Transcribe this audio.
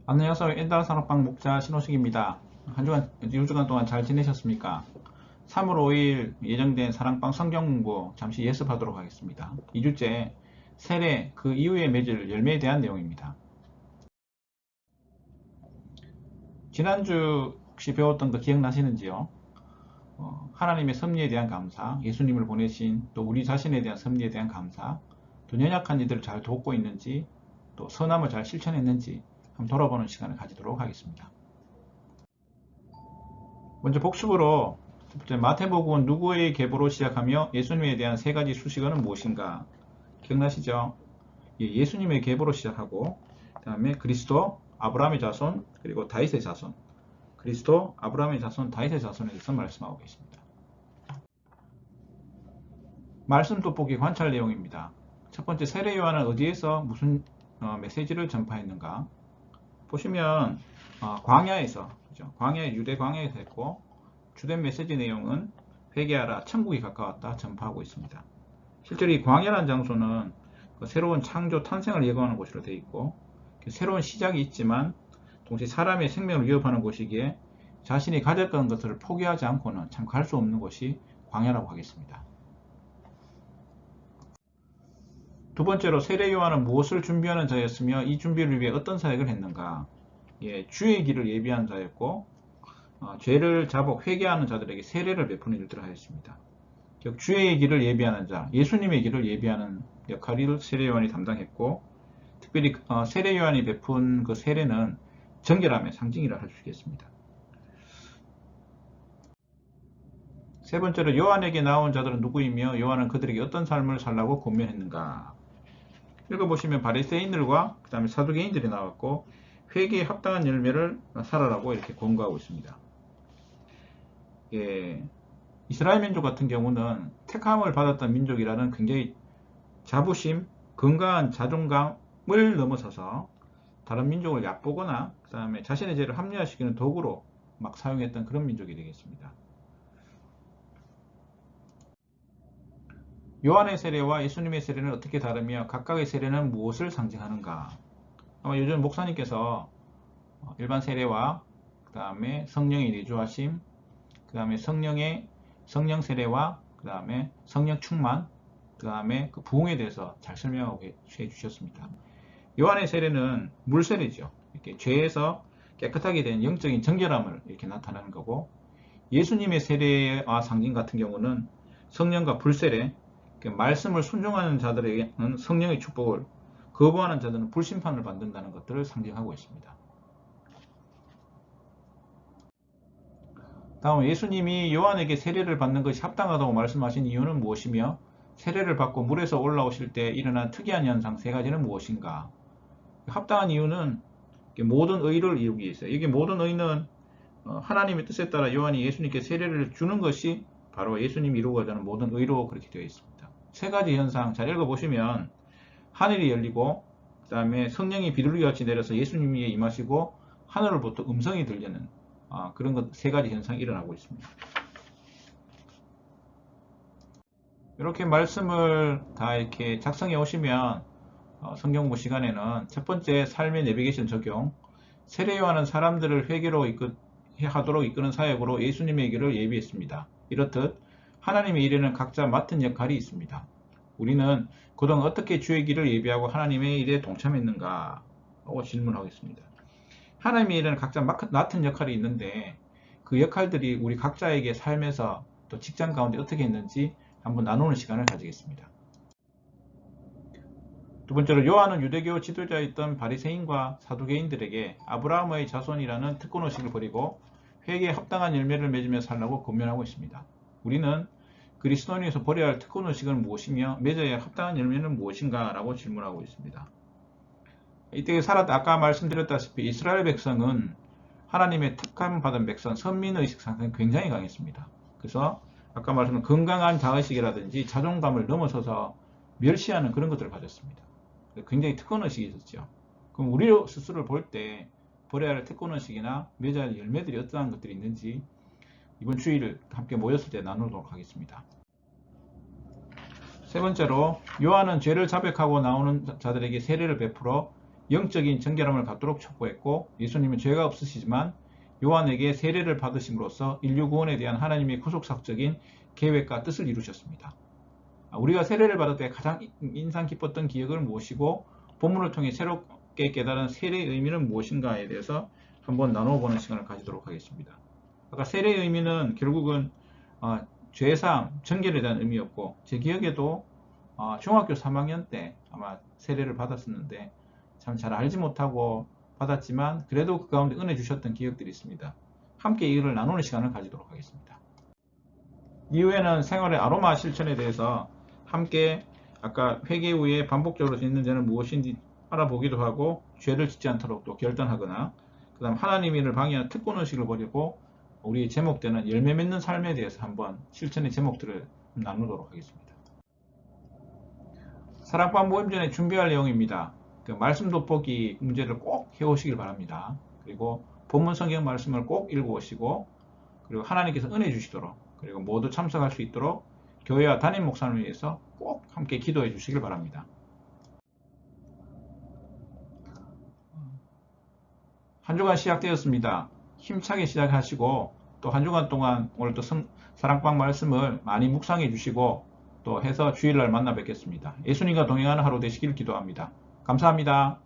안녕하세요. 엔달 산업방 목자 신호식입니다. 한 주간, 2주간 동안 잘 지내셨습니까? 3월 5일 예정된 사랑방 성경 공부 잠시 예습하도록 하겠습니다. 2주째 세례 그 이후에 맺을 열매에 대한 내용입니다. 지난주 혹시 배웠던 거 기억나시는지요? 하나님의 섭리에 대한 감사, 예수님을 보내신 또 우리 자신에 대한 섭리에 대한 감사, 또 연약한 이들을 잘 돕고 있는지, 또 선함을 잘 실천했는지 한번 돌아보는 시간을 가지도록 하겠습니다. 먼저 복습으로 첫 번째 마태복음은 누구의 계보로 시작하며 예수님에 대한 세 가지 수식어는 무엇인가? 기억나시죠? 예수님의 계보로 시작하고 그 다음에 그리스도, 아브라함의 자손, 그리고 다윗의 자손. 그리스도, 아브라함의 자손, 다윗의 자손에 대해서 말씀하고 계십니다. 말씀 돋보기 관찰 내용입니다. 첫 번째 세례 요한은 어디에서 무슨 메시지를 전파했는가? 보시면 광야에서, 그죠? 유대 광야에서 했고 주된 메시지 내용은 회개하라, 천국이 가까웠다 전파하고 있습니다. 실제로 이 광야라는 장소는 새로운 창조, 탄생을 예고하는 곳으로 되어 있고 새로운 시작이 있지만 동시에 사람의 생명을 위협하는 곳이기에 자신이 가졌던 것들을 포기하지 않고는 참 갈 수 없는 곳이 광야라고 하겠습니다. 두 번째로 세례 요한은 무엇을 준비하는 자였으며 이 준비를 위해 어떤 사역을 했는가? 주의 길을 예비한 자였고 죄를 자복 회개하는 자들에게 세례를 베푸는 일들을 하였습니다. 즉 주의 길을 예비하는 자, 예수님의 길을 예비하는 역할을 세례 요한이 담당했고 특별히 세례 요한이 베푼 그 세례는 정결함의 상징이라 할 수 있겠습니다. 세 번째로 요한에게 나온 자들은 누구이며 요한은 그들에게 어떤 삶을 살라고 권면했는가? 읽어보시면 바리새인들과 그 다음에 사두개인들이 나왔고 회개에 합당한 열매를 살아라고 이렇게 권고하고 있습니다. 이스라엘 민족 같은 경우는 택함을 받았던 민족이라는 굉장히 자부심, 건강한 자존감을 넘어서서 다른 민족을 얕보거나 그 다음에 자신의 죄를 합리화시키는 도구로 막 사용했던 그런 민족이 되겠습니다. 요한의 세례와 예수님의 세례는 어떻게 다르며 각각의 세례는 무엇을 상징하는가? 아마 요즘 목사님께서 일반 세례와 그 다음에 성령의 내주하심, 그 다음에 성령 세례와 그 다음에 성령 충만, 그 다음에 그 부흥에 대해서 잘 설명하고 해 주셨습니다. 요한의 세례는 물 세례죠. 이렇게 죄에서 깨끗하게 된 영적인 정결함을 이렇게 나타내는 거고, 예수님의 세례와 상징 같은 경우는 성령과 불 세례, 말씀을 순종하는 자들에게는 성령의 축복을, 거부하는 자들은 불심판을 받는다는 것들을 상징하고 있습니다. 다음 예수님이 요한에게 세례를 받는 것이 합당하다고 말씀하신 이유는 무엇이며 세례를 받고 물에서 올라오실 때 일어난 특이한 현상 세 가지는 무엇인가? 합당한 이유는 모든 의를 이루기 위해서. 이게 모든 의는 하나님의 뜻에 따라 요한이 예수님께 세례를 주는 것이 바로 예수님이 이루고자 하는 모든 의로 그렇게 되어 있습니다. 세 가지 현상 잘 읽어보시면 하늘이 열리고 그 다음에 성령이 비둘기같이 내려서 예수님이 임하시고 하늘로부터 음성이 들리는 그런 것 세 가지 현상이 일어나고 있습니다. 이렇게 말씀을 다 이렇게 작성해 오시면 성경부 시간에는 첫 번째 삶의 내비게이션 적용, 세례 요한은 사람들을 회개로 하도록 이끄는 사역으로 예수님의 길을 예비했습니다. 이렇듯 하나님의 일에는 각자 맡은 역할이 있습니다. 우리는 그동안 어떻게 주의 길을 예비하고 하나님의 일에 동참했는가 하고 질문하겠습니다. 하나님의 일에는 각자 맡은 역할이 있는데 그 역할들이 우리 각자에게 삶에서 또 직장 가운데 어떻게 했는지 한번 나누는 시간을 가지겠습니다. 두 번째로 요한은 유대교 지도자였던 바리새인과 사두개인들에게 아브라함의 자손이라는 특권의식을 버리고 회개에 합당한 열매를 맺으며 살라고 권면하고 있습니다. 우리는 그리스도인에서 버려야 할 특권의식은 무엇이며 맺어야 할 합당한 열매는 무엇인가 라고 질문하고 있습니다. 이때 아까 말씀드렸다시피 이스라엘 백성은 하나님의 특감 받은 백성, 선민의식 상승이 굉장히 강했습니다. 그래서 아까 말씀드린 건강한 자의식이라든지 자존감을 넘어서서 멸시하는 그런 것들을 가졌습니다. 굉장히 특권의식이 있었죠. 그럼 우리 스스로를 볼 때 버려야 할 특권의식이나 맺어야 할 열매들이 어떠한 것들이 있는지 이번 주일을 함께 모였을 때 나누도록 하겠습니다. 세 번째로 요한은 죄를 자백하고 나오는 자들에게 세례를 베풀어 영적인 정결함을 갖도록 촉구했고, 예수님은 죄가 없으시지만 요한에게 세례를 받으심으로써 인류 구원에 대한 하나님의 구속사적인 계획과 뜻을 이루셨습니다. 우리가 세례를 받을 때 가장 인상 깊었던 기억을 무엇이고, 본문을 통해 새롭게 깨달은 세례의 의미는 무엇인가에 대해서 한번 나눠보는 시간을 가지도록 하겠습니다. 아까 세례의 의미는 결국은 죄사함, 정결에 대한 의미였고, 제 기억에도 중학교 3학년 때 아마 세례를 받았었는데 참 잘 알지 못하고 받았지만 그래도 그 가운데 은혜 주셨던 기억들이 있습니다. 함께 이를 나누는 시간을 가지도록 하겠습니다. 이후에는 생활의 아로마 실천에 대해서 함께 아까 회개 후에 반복적으로 짓는 죄는 무엇인지 알아보기도 하고, 죄를 짓지 않도록 또 결단하거나, 그 다음 하나님의 일을 방해하는 특권의식을 버리고 우리 제목되는 열매 맺는 삶에 대해서 한번 실천의 제목들을 나누도록 하겠습니다. 사랑방 모임 전에 준비할 내용입니다. 그 말씀 돋보기 문제를 꼭 해오시길 바랍니다. 그리고 본문 성경 말씀을 꼭 읽어오시고, 그리고 하나님께서 은혜 주시도록, 그리고 모두 참석할 수 있도록 교회와 담임 목사님을 위해서 꼭 함께 기도해 주시길 바랍니다. 한 주간 시작되었습니다. 힘차게 시작하시고, 또 한 주간 동안 오늘 또 사랑방 말씀을 많이 묵상해 주시고 또 해서 주일날 만나 뵙겠습니다. 예수님과 동행하는 하루 되시길 기도합니다. 감사합니다.